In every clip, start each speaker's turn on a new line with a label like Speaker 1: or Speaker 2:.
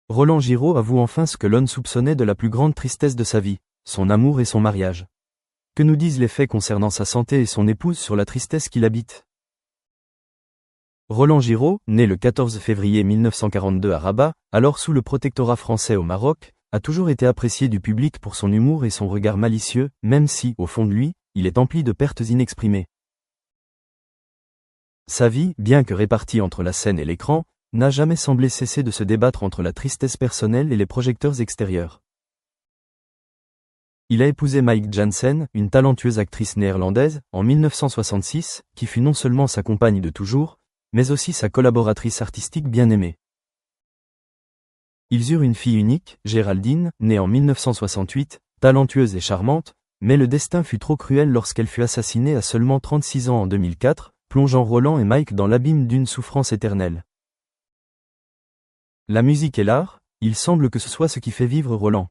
Speaker 1: Roland Giraud avoue enfin ce que l'on soupçonnait de la plus grande tristesse de sa vie, son amour et son mariage. Que nous disent les faits concernant sa santé et son épouse sur la tristesse qui l'habite? Roland Giraud, né le 14 février 1942 à Rabat, alors sous le protectorat français au Maroc, a toujours été apprécié du public pour son humour et son regard malicieux, même si, au fond de lui, il est empli de pertes inexprimées. Sa vie, bien que répartie entre la scène et l'écran, n'a jamais semblé cesser de se débattre entre la tristesse personnelle et les projecteurs extérieurs. Il a épousé Maïke Jansen, une talentueuse actrice néerlandaise, en 1966, qui fut non seulement sa compagne de toujours, mais aussi sa collaboratrice artistique bien aimée. Ils eurent une fille unique, Géraldine, née en 1968, talentueuse et charmante, mais le destin fut trop cruel lorsqu'elle fut assassinée à seulement 36 ans en 2004, plongeant Roland et Maïke dans l'abîme d'une souffrance éternelle. La musique et l'art, il semble que ce soit ce qui fait vivre Roland.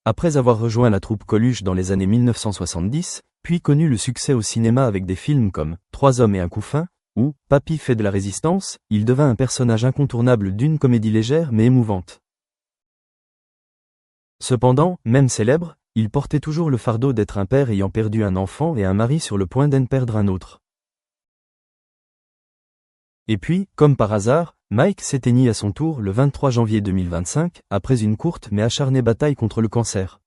Speaker 1: Après avoir rejoint la troupe Coluche dans les années 1970, puis connu le succès au cinéma avec des films comme « 3 hommes et un couffin » ou « Papy fait de la résistance », il devint un personnage incontournable d'une comédie légère mais émouvante. Cependant, même célèbre, il portait toujours le fardeau d'être un père ayant perdu un enfant et un mari sur le point d'en perdre un autre. Et puis, comme par hasard, Maïke s'éteignit à son tour le 23 janvier 2025, après une courte mais acharnée bataille contre le cancer.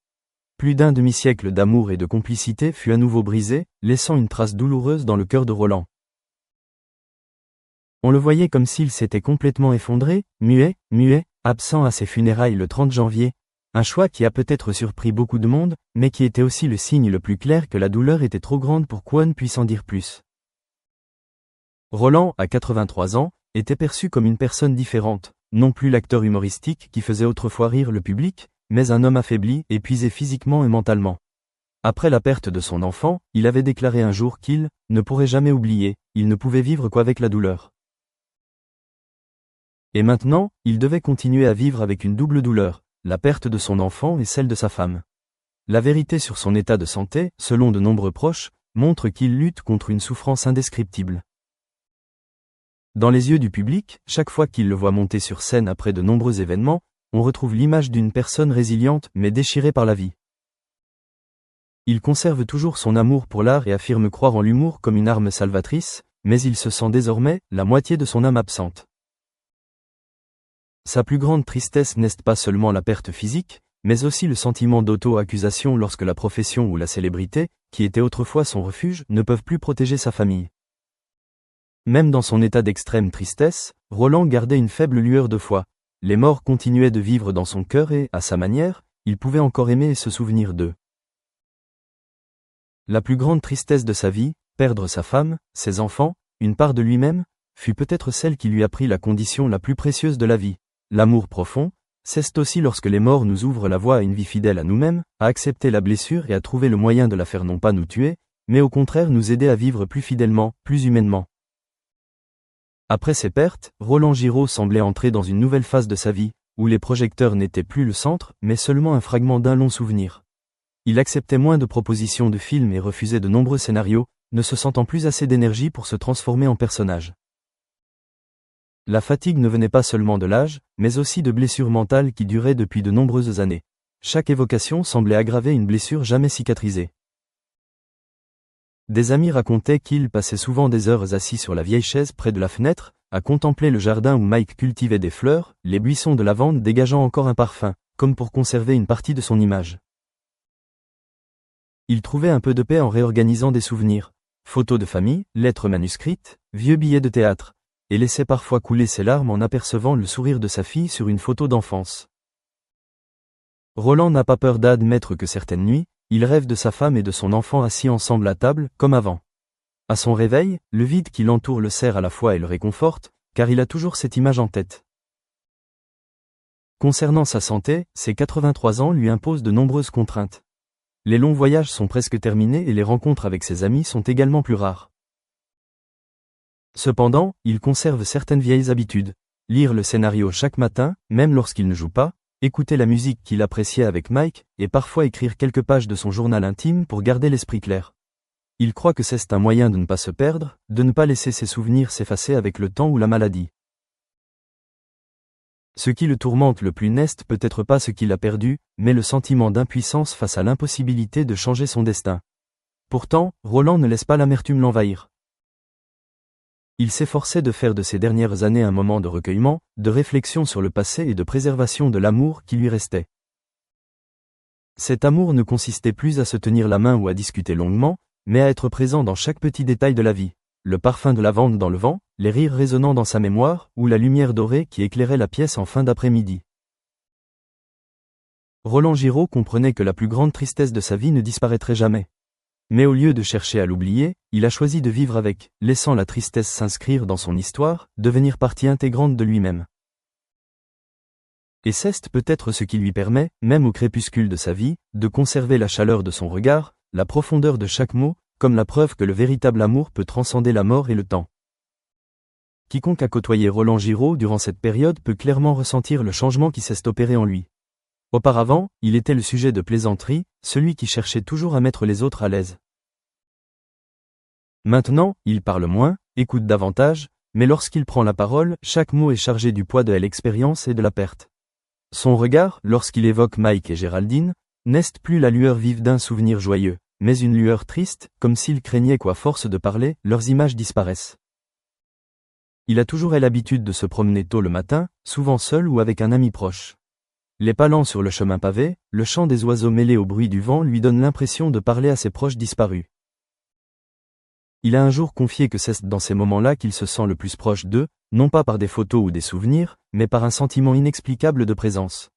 Speaker 1: Plus d'un demi-siècle d'amour et de complicité fut à nouveau brisé, laissant une trace douloureuse dans le cœur de Roland. On le voyait comme s'il s'était complètement effondré, muet, absent à ses funérailles le 30 janvier, un choix qui a peut-être surpris beaucoup de monde, mais qui était aussi le signe le plus clair que la douleur était trop grande pour qu'on puisse en dire plus. Roland, à 83 ans, était perçu comme une personne différente, non plus l'acteur humoristique qui faisait autrefois rire le public, mais un homme affaibli, épuisé physiquement et mentalement. Après la perte de son enfant, il avait déclaré un jour qu'il ne pourrait jamais oublier, il ne pouvait vivre qu'avec la douleur. Et maintenant, il devait continuer à vivre avec une double douleur, la perte de son enfant et celle de sa femme. La vérité sur son état de santé, selon de nombreux proches, montre qu'il lutte contre une souffrance indescriptible. Dans les yeux du public, chaque fois qu'il le voit monter sur scène après de nombreux événements, on retrouve l'image d'une personne résiliente mais déchirée par la vie. Il conserve toujours son amour pour l'art et affirme croire en l'humour comme une arme salvatrice, mais il se sent désormais la moitié de son âme absente. Sa plus grande tristesse n'est pas seulement la perte physique, mais aussi le sentiment d'auto-accusation lorsque la profession ou la célébrité, qui était autrefois son refuge, ne peuvent plus protéger sa famille. Même dans son état d'extrême tristesse, Roland gardait une faible lueur de foi. Les morts continuaient de vivre dans son cœur et, à sa manière, il pouvait encore aimer et se souvenir d'eux. La plus grande tristesse de sa vie, perdre sa femme, ses enfants, une part de lui-même, fut peut-être celle qui lui apprit la condition la plus précieuse de la vie. L'amour profond, c'est aussi lorsque les morts nous ouvrent la voie à une vie fidèle à nous-mêmes, à accepter la blessure et à trouver le moyen de la faire non pas nous tuer, mais au contraire nous aider à vivre plus fidèlement, plus humainement. Après ces pertes, Roland Giraud semblait entrer dans une nouvelle phase de sa vie, où les projecteurs n'étaient plus le centre, mais seulement un fragment d'un long souvenir. Il acceptait moins de propositions de films et refusait de nombreux scénarios, ne se sentant plus assez d'énergie pour se transformer en personnage. La fatigue ne venait pas seulement de l'âge, mais aussi de blessures mentales qui duraient depuis de nombreuses années. Chaque évocation semblait aggraver une blessure jamais cicatrisée. Des amis racontaient qu'il passait souvent des heures assis sur la vieille chaise près de la fenêtre, à contempler le jardin où Maïke cultivait des fleurs, les buissons de lavande dégageant encore un parfum, comme pour conserver une partie de son image. Il trouvait un peu de paix en réorganisant des souvenirs, photos de famille, lettres manuscrites, vieux billets de théâtre, et laissait parfois couler ses larmes en apercevant le sourire de sa fille sur une photo d'enfance. Roland n'a pas peur d'admettre que certaines nuits, il rêve de sa femme et de son enfant assis ensemble à table, comme avant. À son réveil, le vide qui l'entoure le serre à la fois et le réconforte, car il a toujours cette image en tête. Concernant sa santé, ses 83 ans lui imposent de nombreuses contraintes. Les longs voyages sont presque terminés et les rencontres avec ses amis sont également plus rares. Cependant, il conserve certaines vieilles habitudes. Lire le scénario chaque matin, même lorsqu'il ne joue pas, écouter la musique qu'il appréciait avec Maïke, et parfois écrire quelques pages de son journal intime pour garder l'esprit clair. Il croit que c'est un moyen de ne pas se perdre, de ne pas laisser ses souvenirs s'effacer avec le temps ou la maladie. Ce qui le tourmente le plus n'est peut-être pas ce qu'il a perdu, mais le sentiment d'impuissance face à l'impossibilité de changer son destin. Pourtant, Roland ne laisse pas l'amertume l'envahir. Il s'efforçait de faire de ces dernières années un moment de recueillement, de réflexion sur le passé et de préservation de l'amour qui lui restait. Cet amour ne consistait plus à se tenir la main ou à discuter longuement, mais à être présent dans chaque petit détail de la vie. Le parfum de lavande dans le vent, les rires résonnant dans sa mémoire, ou la lumière dorée qui éclairait la pièce en fin d'après-midi. Roland Giraud comprenait que la plus grande tristesse de sa vie ne disparaîtrait jamais. Mais au lieu de chercher à l'oublier, il a choisi de vivre avec, laissant la tristesse s'inscrire dans son histoire, devenir partie intégrante de lui-même. Et c'est peut-être ce qui lui permet, même au crépuscule de sa vie, de conserver la chaleur de son regard, la profondeur de chaque mot, comme la preuve que le véritable amour peut transcender la mort et le temps. Quiconque a côtoyé Roland Giraud durant cette période peut clairement ressentir le changement qui s'est opéré en lui. Auparavant, il était le sujet de plaisanterie, celui qui cherchait toujours à mettre les autres à l'aise. Maintenant, il parle moins, écoute davantage, mais lorsqu'il prend la parole, chaque mot est chargé du poids de l'expérience et de la perte. Son regard, lorsqu'il évoque Mike et Géraldine, n'est plus la lueur vive d'un souvenir joyeux, mais une lueur triste, comme s'il craignait qu'à force de parler, leurs images disparaissent. Il a toujours eu l'habitude de se promener tôt le matin, souvent seul ou avec un ami proche. Les pas lents sur le chemin pavé, le chant des oiseaux mêlé au bruit du vent lui donnent l'impression de parler à ses proches disparus. Il a un jour confié que c'est dans ces moments-là qu'il se sent le plus proche d'eux, non pas par des photos ou des souvenirs, mais par un sentiment inexplicable de présence.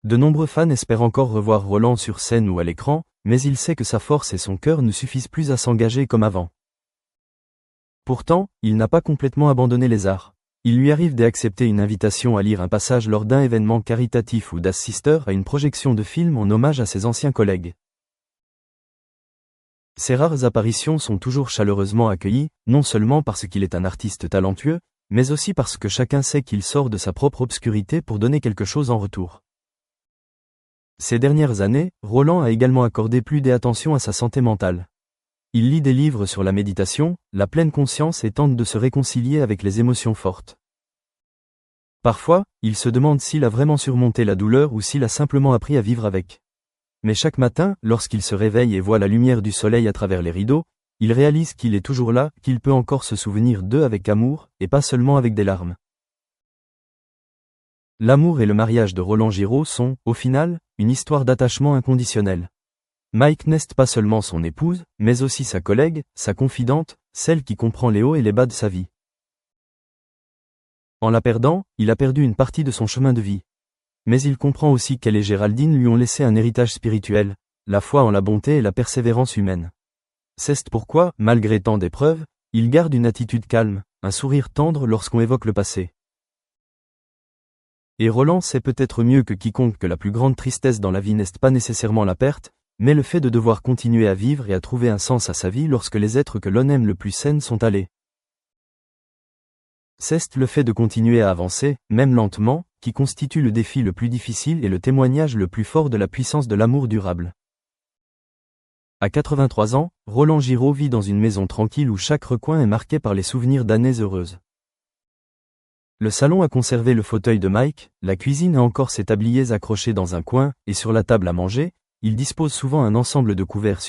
Speaker 1: De nombreux fans espèrent encore revoir Roland sur scène ou à l'écran, mais il sait que sa force et son cœur ne suffisent plus à s'engager comme avant. Pourtant, il n'a pas complètement abandonné les arts. Il lui arrive d'accepter une invitation à lire un passage lors d'un événement caritatif ou d'assister à une projection de film en hommage à ses anciens collègues. Ses rares apparitions sont toujours chaleureusement accueillies, non seulement parce qu'il est un artiste talentueux, mais aussi parce que chacun sait qu'il sort de sa propre obscurité pour donner quelque chose en retour. Ces dernières années, Roland a également accordé plus d'attention à sa santé mentale. Il lit des livres sur la méditation, la pleine conscience et tente de se réconcilier avec les émotions fortes. Parfois, il se demande s'il a vraiment surmonté la douleur ou s'il a simplement appris à vivre avec. Mais chaque matin, lorsqu'il se réveille et voit la lumière du soleil à travers les rideaux, il réalise qu'il est toujours là, qu'il peut encore se souvenir d'eux avec amour, et pas seulement avec des larmes. L'amour et le mariage de Roland Giraud sont, au final, une histoire d'attachement inconditionnel. Mike n'est pas seulement son épouse, mais aussi sa collègue, sa confidente, celle qui comprend les hauts et les bas de sa vie. En la perdant, il a perdu une partie de son chemin de vie. Mais il comprend aussi qu'elle et Géraldine lui ont laissé un héritage spirituel, la foi en la bonté et la persévérance humaine. C'est pourquoi, malgré tant d'épreuves, il garde une attitude calme, un sourire tendre lorsqu'on évoque le passé. Et Roland sait peut-être mieux que quiconque que la plus grande tristesse dans la vie n'est pas nécessairement la perte, mais le fait de devoir continuer à vivre et à trouver un sens à sa vie lorsque les êtres que l'on aime le plus s'en sont allés. C'est le fait de continuer à avancer, même lentement, qui constitue le défi le plus difficile et le témoignage le plus fort de la puissance de l'amour durable. À 83 ans, Roland Giraud vit dans une maison tranquille où chaque recoin est marqué par les souvenirs d'années heureuses. Le salon a conservé le fauteuil de Mike, la cuisine a encore ses tabliers accrochés dans un coin, et sur la table à manger, il dispose souvent un ensemble de couverts